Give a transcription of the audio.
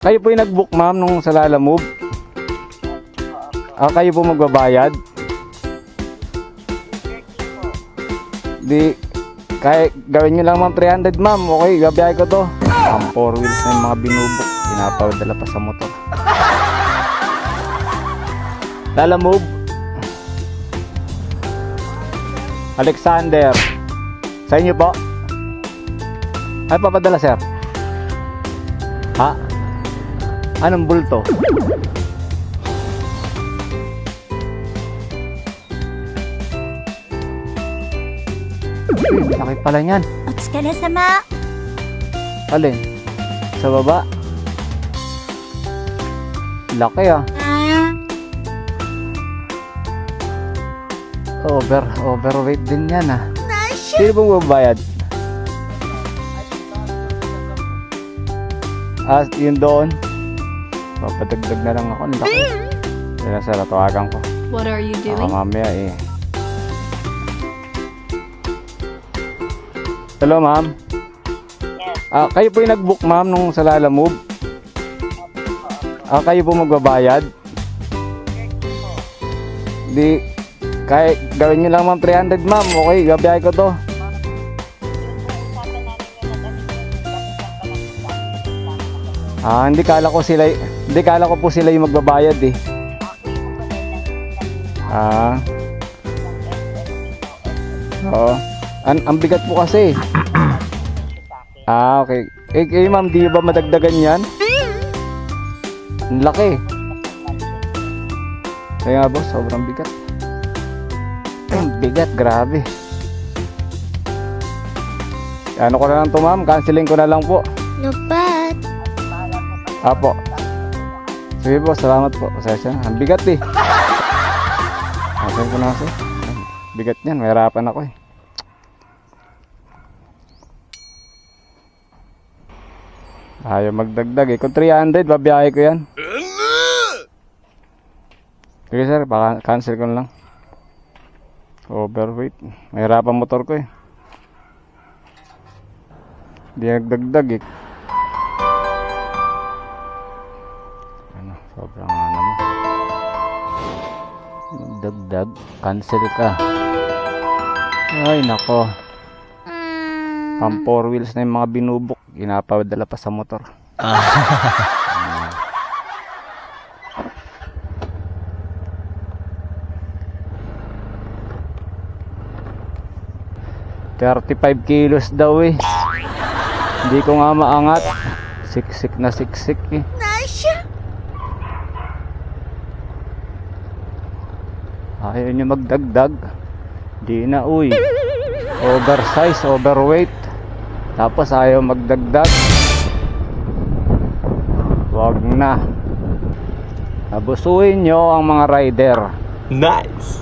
Kayo po yung nag-book ma'am nung sa Lalamove? Kayo po magbabayad? Di, kaya gawin nyo lang ma'am 300 ma'am. Okay, gabiyahe ko to. Ang 4 wheels na yung mga binubok. Pinapadala pa sa motor. Lalamove. Alexander. Sa inyo po? Ay, papadala sir. Ha? Anong bulto? Laki pala niyan. Otsukaresama. Alin? Sa baba? Laki ah. Overweight din yan ah. Sino pong mababayad? Yun doon. Papadagdag na lang ako. Laki. Kaya sir, tawagan ko. What are you doing? Mamaya eh. Hello ma'am. Yes. Kayo po yung nag-book ma'am nung sa Lalamove? Kayo po magbabayad? Di, kaya gawin nyo lang ma'am 300 ma'am. Okay, gabiyahe ko to. Hindi kala ko po sila yung magbabayad eh. Oo. Ang bigat po kasi. Okay. Ma'am, di ba madagdagan yan? Ang laki. Kaya nga boss, sobrang bigat. Ang bigat, grabe. Ano ko na lang to ma'am, canceling ko na lang po. No bad. Apo. Sige po, salamat po. Pasensya. Ang bigat eh. Cancel ko na kasi. Bigat niyan, mahirapan ako eh. Ayaw magdagdag eh. Kung 300, babiyahe ko yan. Sige sir, baka cancel ko na lang. Overweight. Mahirapan motor ko eh. Hindi nagdagdag eh. Sobrang ano mo. Dagdag, cancel ka. Ay nako. Pang 4 wheels na yung mga binubok. Ginapadala pa sa motor. 35 kilos daw eh. Hindi ko nga maangat. Siksik na siksik eh. Ayaw nyo magdagdag. Di na uy. Oversize, overweight. Tapos ayaw magdagdag. Wag na. Abusuin nyo ang mga rider. Nice.